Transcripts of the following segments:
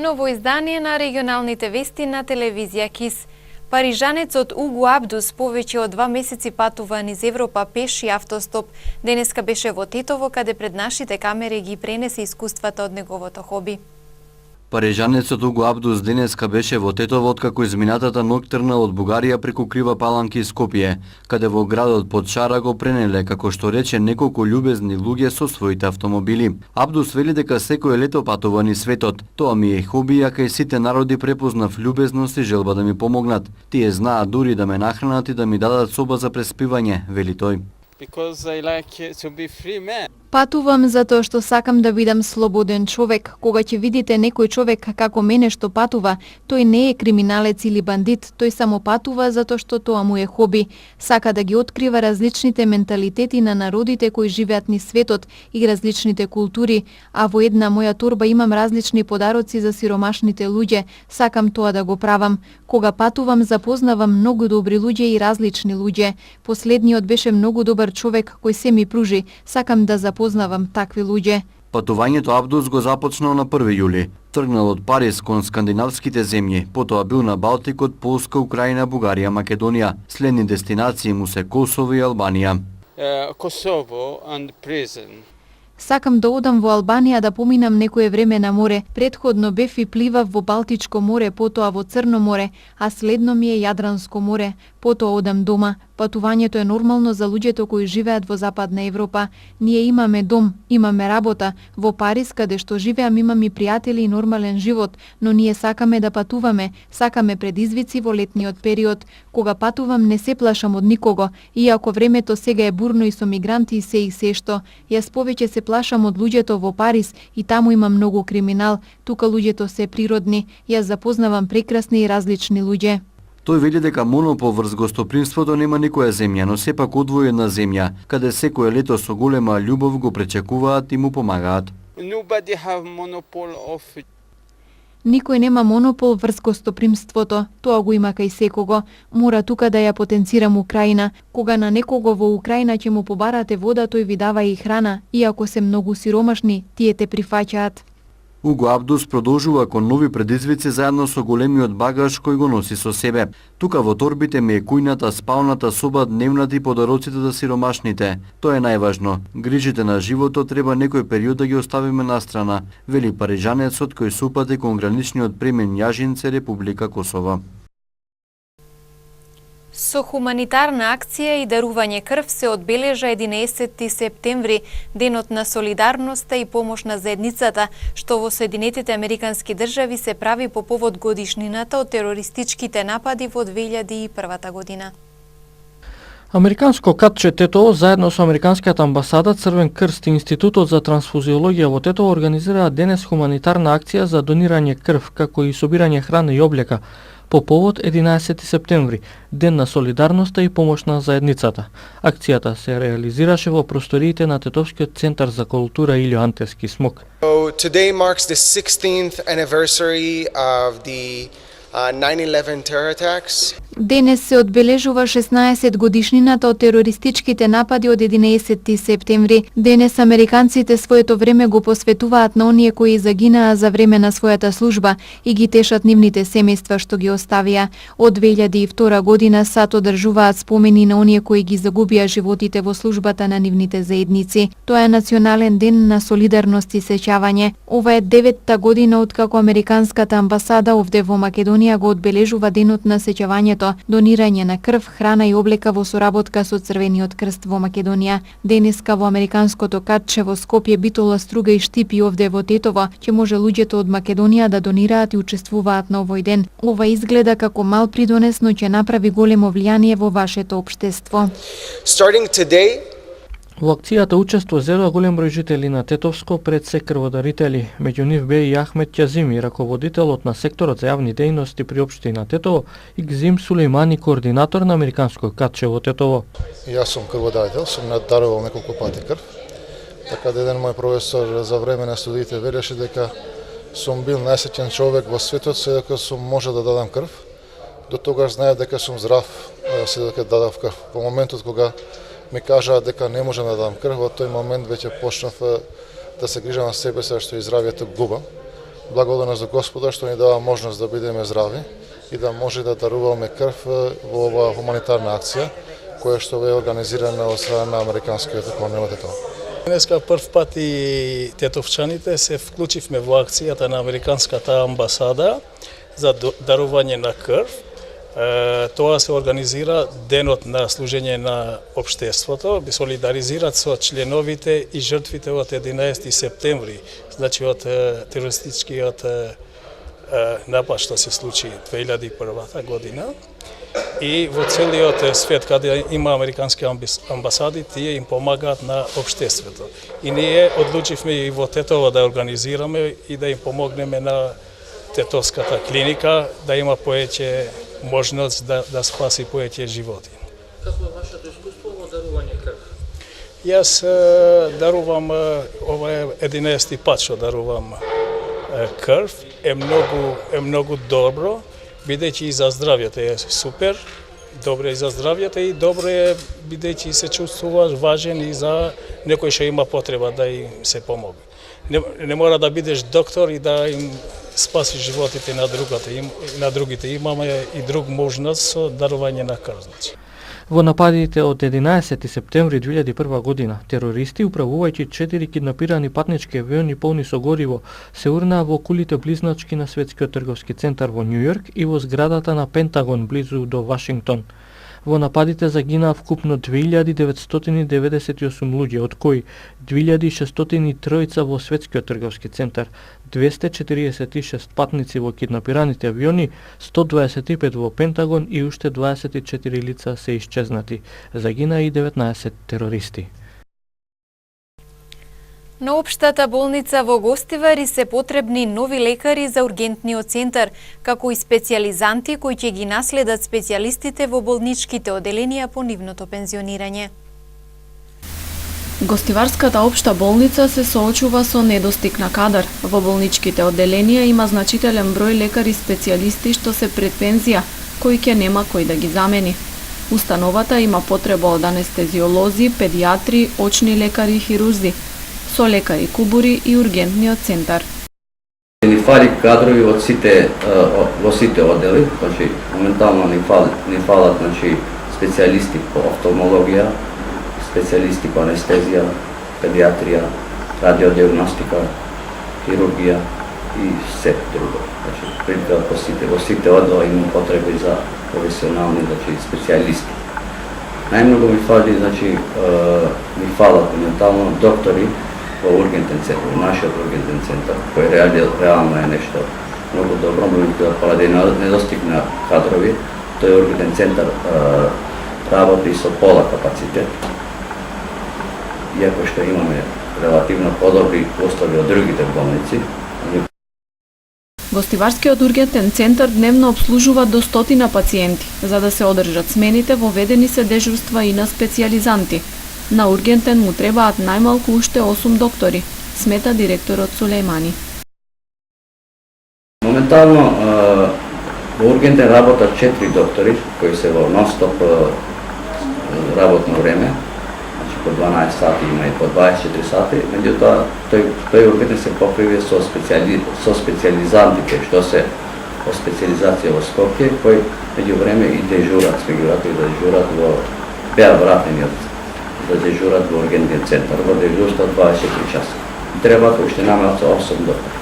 најново издание на регионалните вести на телевизија КИС. Парижанецот Уго Абдус повеќе од 2 месеци патува низ Европа пеш и автостоп. Денеска беше во Тетово, каде пред нашите камери ги пренесе искуствата од неговото хоби. Парижанецот Уго Абдус денеска беше во Тетово откако изминатата ноќ тргна од Бугарија преку Крива Паланки и Скопје, каде во градот под Шара го пренеле, како што рече, неколку љубезни луѓе со своите автомобили. Абдус вели дека секој лето патува низ светот. Тоа ми е хоби, а кај сите народи препознав љубезност и желба да ми помогнат. Тие знаат дури да ме нахранат и да ми дадат соба за преспивање, вели тој. Because I like to be free man. Патувам затоа што сакам да бидам слободен човек. Кога ќе видите некој човек како мене што патува, тој не е криминалец или бандит, тој само патува затоа што тоа му е хоби. Сака да ги открива различните менталитети на народите кои живеат низ светот и различните култури, а во една моја торба имам различни подароци за сиромашните луѓе. Сакам тоа да го правам. Кога патувам, запознавам многу добри луѓе и различни луѓе. Последниот беше многу добар човек кој се ми пружи. Сакам да запознавам такви луѓе. Патувањето Абдус го започнал на 1 јули. Тргнал од Париз кон скандинавските земји, потоа бил на Балтикот, Полска, Украина, Бугарија, Македонија. Следни дестинации му се Косово и Албанија. Kosovo and prison. Сакам да одам во Албанија да поминам некое време на море. Предходно бев и пливав во Балтичко море, потоа во Црно море, а следно ми е Јадранско море. Потоа одам дома. Патувањето е нормално за луѓето кои живеат во Западна Европа. Ние имаме дом, имаме работа. Во Париз, каде што живеам, имам и пријатели и нормален живот, но ние сакаме да патуваме, сакаме предизвици во летниот период. Кога патувам не се плашам од никого, иако времето сега е бурно и со мигранти и се што. Јас повеќе се плашам од луѓето во Париз и таму има многу криминал. Тука луѓето се природни. Јас запознавам прекрасни и различни луѓе. Тој вели дека монопол врз гостопримството нема никоја земја, но сепак одвоена земја, каде секое лето со голема љубов го пречекуваат и му помагаат. Nobody have monopol of Никој нема монопол врз гостопримството, тоа го има кај секого. Мора тука да ја потенцирам Украина. Кога на некого во Украина ќе му побарате вода, тој ви дава и храна, иако се многу сиромашни, тие те прифаќаат. Уго Абдус продолжува кон нови предизвици заедно со големиот багаж кој го носи со себе. Тука во торбите ми е кујната, спалната соба, дневната и подароците за сиромашните. Тоа е најважно. Грижите на животот треба некој период да ги оставиме настрана, вели парижанецот кој се упати кон граничниот премен Јажинце, Република Косово. Со хуманитарна акција и дарување крв се одбележа 11 септември, денот на солидарноста и помош на заедницата, што во Соединетите Американски држави се прави по повод годишнината од терористичките напади во 2001 година. Американско катче Тетово заедно со Американската амбасада, Црвен крст и Институтот за трансфузиологија во Тетово организираат денес хуманитарна акција за донирање крв, како и собирање храна и облека, по повод 11 септември, ден на солидарноста и помош на заедницата. Акцијата се реализираше во просториите на Тетовскиот центар за култура Илјо Антевски Смок. So today marks the 16th anniversary of the 9/11 terror attacks. Денес се одбележува 16 годишнината од терористичките напади од 11 септември. Денес американците своето време го посветуваат на оние кои загинаа за време на својата служба и ги тешат нивните семејства што ги оставија. Од 2002 година САД одржуваат спомени на оние кои ги загубија животите во службата на нивните заедници. Тоа е национален ден на солидарност и сеќавање. Ова е 9-та година откако Американската амбасада овде во Македонија го одбележува денот на сеќавањето, донирање на крв, храна и облека во соработка со Црвениот крст во Македонија. Денеска во Американското катче во Скопје, Битола, Струга и Штипи овде во Тетово ќе може луѓето од Македонија да донираат и учествуваат на овој ден. Ова изгледа како мал придонес, но ќе направи големо влијание во вашето општество. Starting today, Во акцијата учествува голем број жители на Тетовско пред се крводарители. Меѓу нив бе и Ахмет Ќазими, раководителот на секторот за јавни дејности при општина Тетово, и Гзим Сулеймани, координатор на Американско катче во Тетово. Јас сум крводарител, сум дарувал неколку пати крв. Така да еден мој професор за време на студиите велеше дека сум бил најсреќен човек во светот се дека сум може да дадам крв. До тогаш знаев дека сум здрав се дека дадав крв. Во моментот кога ми кажаа дека не можам да дадам крв, во тој момент веќе почнав да се грижам на себе се што и здравјето губам. Благодарност за Господа што ни дава можност да бидеме здрави и да може да даруваме крв во оваа хуманитарна акција која што е организирана од страна на Американскиот колонијален тетов. Денеска прв пат и тетовчаните се вклучивме во акцијата на Американската амбасада за дарување на крв. Тоа се организира денот на служење на општеството, би солидаризират со членовите и жртвите од 11 септември, значи од терористичкиот напад што се случи 2001 година. И во целиот свет, каде има американски амбасади, тие им помагаат на општеството. И ние одлучивме и во Тетово да организираме и да им помогнеме на тетовската клиника, да има повеќе можност да спаси повеќе животи. Какво е вашето искуство во дарување крв? Јас дарувам, ова е 11 пат што дарувам крв, е многу добро, бидејќи и за здравјето е супер, добро е за здравјето и добро е бидејќи се чувствуваш важен и за некој што има потреба да им се помогне. Не мора да бидеш доктор и да им спаси животите на другите. Имаме и друг можност со дарување на крв. Во нападите од 11 септември 2001 година, терористи, управувајќи 4 киднапирани патнички авиони полни со гориво, се урнаа во кулите близначки на Светскиот трговски центар во Њу Јорк и во зградата на Пентагон близу до Вашингтон. Во нападите загинаа вкупно 2998 луѓе, од кои 2603 во Светскиот трговски центар, 246 патници во киднапираните авиони, 125 во Пентагон и уште 24 лица се исчезнати. Загинаа и 19 терористи. На Општата болница во Гостивари се потребни нови лекари за ургентниот центар, како и специјализанти кои ќе ги наследат специјалистите во болничките оделенија по нивното пензионирање. Гостиварската општа болница се соочува со недостиг на кадар. Во болничките оделенија има значителен број лекари специјалисти што се пред пензија, кои ќе нема кој да ги замени. Установата има потреба од анестезиолози, педиатри, очни лекари и хирурзи, со лекари кубури и ургентниот центар. Ни фали кадрови во сите одели, значи моментално ни фалат специјалисти по офталмологија, специјалисти по анестезија, педиатрија, радиодиагностика, хирургија и се друго. Значи во сите одели има потреби за професионални специјалисти. Најмногу ми фалат моментално доктори во ургентен центар, нашиот ургентен центар, кој реално е нешто многу добро, меѓутоа поради недостиг на кадрови, тој ургентен центар работи со пола капацитет, иако што имаме релативно подобри услови од другите болници. Гостиварскиот ургентен центар дневно обслужува до 100 пациенти. За да се одржат смените, воведени се дежурства и на специјализанти. На ургентен му требаат најмалку уште 8 доктори, смета директорот Сулејмани. Моментално во ургентен работат 4 доктори кои се во нон-стоп работно време, значи по 12 сати има и по 24 сати, меѓутоа тој ургентен се покрива со специјализантите што се по специјализација во Скопје, кои меѓу време и дежурат, во беа вратени да дежурат во ургентен центар, во дежурство 24 часа. Треба уште намалку 8 доктори.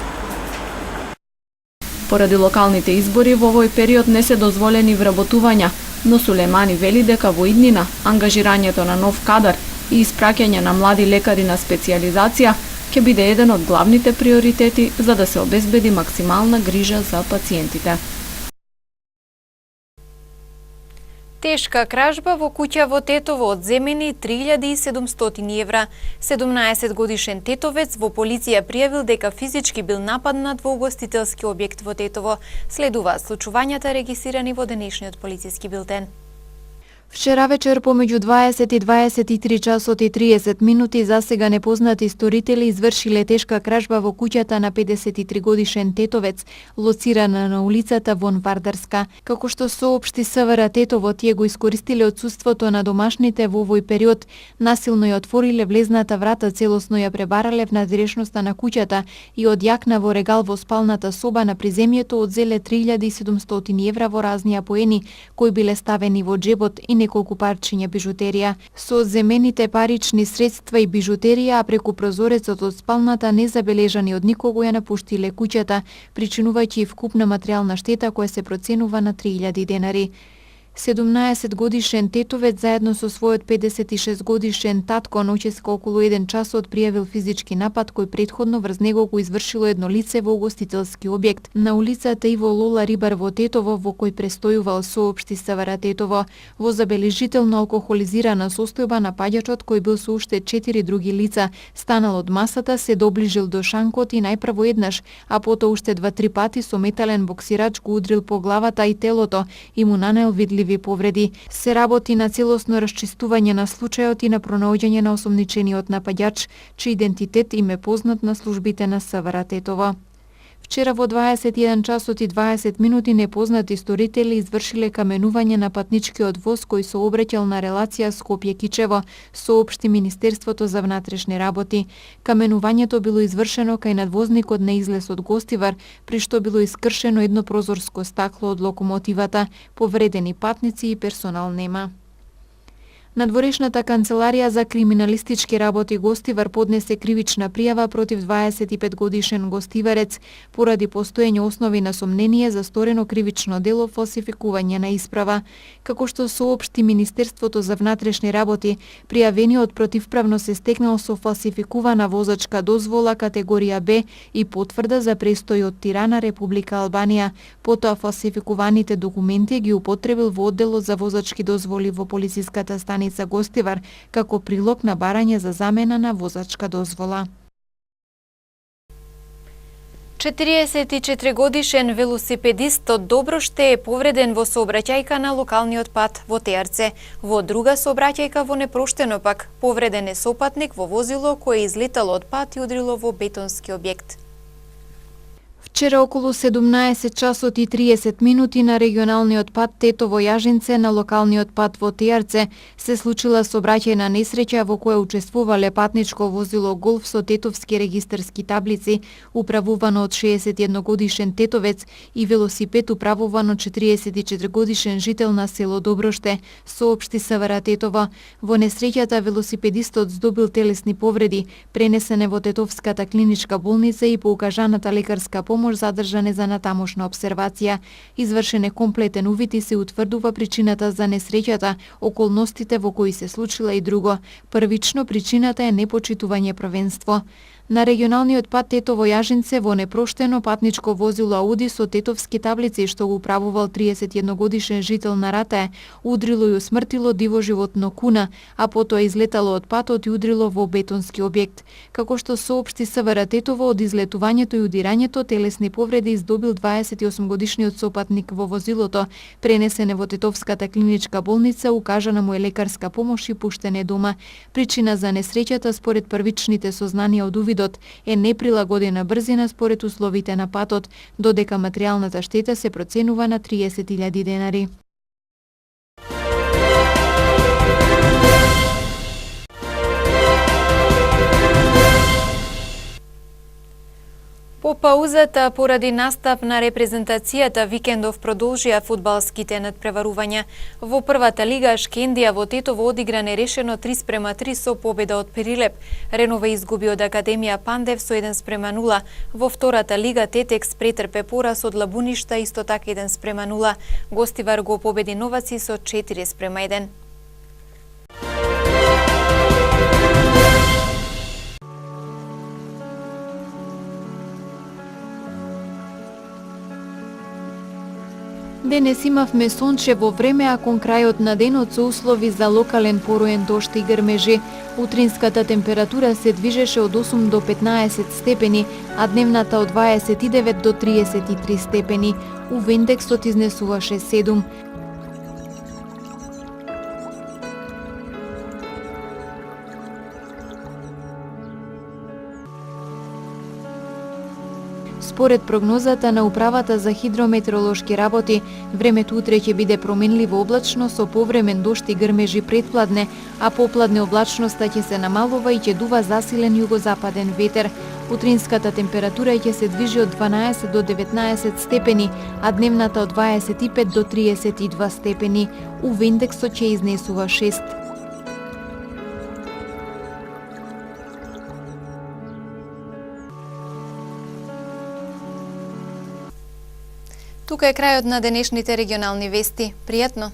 Поради локалните избори во овој период не се дозволени вработувања, но Сулејмани вели дека во иднина ангажирањето на нов кадар и испраќање на млади лекари на специјализација ќе биде еден од главните приоритети за да се обезбеди максимална грижа за пациентите. Тешка кражба во куќа во Тетово одземени 3700 евра. 17 годишен тетовец во полиција пријавил дека физички бил нападнат во угостителски објект во Тетово. Следуваат случувањата регистрирани во денешниот полициски билтен. Вчера вечер помеѓу 20 и 23 часот и 30 минути засега непознати сторители извршиле тешка кражба во куќата на 53 годишен тетовец, лоцирана на улицата Вон Вардарска. Како што соопшти СВР Тетово, тие го искористиле отсуството на домашните во овој период, насилно ја отвориле влезната врата, целосно ја пребарале в надрешноста на куќата и од јакна во регал во спалната соба на приземјето одзеле 3700 евра во разни апоени, кои биле ставени во джебот и неколку парчиња бижутерија. Со земените парични средства и бижутерија, а преку прозорецот од спалната незабележани од никого ја напуштиле куќата, причинувајќи вкупна материјална штета која се проценува на 3000 денари. 17 годишен тетовец заедно со својот 56 годишен татко ноќеска околу 1 часот пријавил физички напад кој претходно врз него го извршило едно лице во угостителски објект на улицата Иво Лола Рибар во Тетово, во кој престојувал, соопшти СВР Тетово. Во забележително алкохолизирана состојба напаѓачот, кој бил со уште 4 други лица, станал од масата, се доближил до шанкот и најпрво еднаш, а потоа уште 2-3 пати со метален боксирач го удрил по главата и телото и му нанел видливи повреди. Се работи на целосно расчистување на случајот и на пронаоѓање на осомничениот напаѓач, чиј идентитет им е познат на службите на СВР Тетово. Вчера во 21 часот и 20 минути непознати сторители извршиле каменување на патничкиот воз кој се обраќал на релација Скопје-Кичево, соопшти Министерството за внатрешни работи. Каменувањето било извршено кај надвозникот на излез од Гостивар, при што било искршено едно прозорско стакло од локомотивата, повредени патници и персонал нема. Надворешната канцеларија за криминалистички работи Гостивар поднесе кривична пријава против 25 годишен гостиварец поради постоење основи на сомнение за сторено кривично дело фалсификување на исправа. Како што соопшти Министерството за внатрешни работи, пријавениот противправно се стекнал со фалсификувана возачка дозвола категорија Б и потврда за престој од Тирана, Република Албанија. Потоа фалсификуваните документи ги употребил во одделот за возачки дозволи во полициската станица Гостивар како прилог на барање за замена на возачка дозвола. 44 годишен велосипедист од Доброште е повреден во сообраќајка на локалниот пат во Теарце. Во друга сообраќајка во Непроштено пак повреден е сопатник во возило кое излетало од пат и удрило во бетонски објект. Вчера околу 17 часот и 30 минути на регионалниот пат Тетово-Јажинце на локалниот пат во Теарце се случила сообраќајна несреќа во која учествувале патничко возило Голф со тетовски регистарски таблици, управувано од 61 годишен тетовец, и велосипед управуван од 44 годишен жител на село Доброште, соопшти СВР Тетово. Во несреќата велосипедистот здобил телесни повреди, пренесен е во Тетовската клиничка болница и по укажаната лекарска помош задржан е за натамошна обсервација. Извршен е комплетен увид и се утврдува причината за несреќата, околностите во кои се случила и друго. Првично причината е непочитување првенство. На регионалниот пат Тетово-Јажинце во Непроштено патничко возило Ауди со тетовски таблици што го управувал 31 годишен жител на Ратаe удрило и усмртило диво животно куна, а потоа излетало од патот и удрило во бетонски објект. Како што соопшти СВР Тетово, од излетувањето и удирањето телесни повреди издобил 28 годишниот сопатник во возилото, пренесен е во Тетовската клиничка болница, укажана му е лекарска помош и пуштен е дома. Причина за несреќата според првичните сознанија од увидот е неприлагодена брзина според условите на патот, додека материјалната штета се проценува на 30.000 денари. По паузата поради настап на репрезентацијата викендов продолжија фудбалските надпреварувања. Во првата лига Шкендија во Тетово одигра нерешено 3:3 со победа од Прилеп. Ренова изгуби од Академија Пандев со 1:0. Во втората лига Тетекс претрпе пораз од Лабуништа исто така 1:0. Гостивар го победи Новаци со 4:1. Денес имавме сончево време, а кон крајот на денот со услови за локален пороен дожд и грмежи. Утринската температура се движеше од 8 до 15 степени, а дневната од 29 до 33 степени. УВ индексот изнесуваше 7. Според прогнозата на Управата за хидрометеоролошки работи, времето утре ќе биде променливо облачно со повремен дожд и грмежи предпладне, а попладне облачноста ќе се намалува и ќе дува засилен југозападен ветер. Утринската температура ќе се движи од 12 до 19 степени, а дневната од 25 до 32 степени. УВ индексот ќе изнесува 6. Тука е крајот на денешните регионални вести. Пријатно!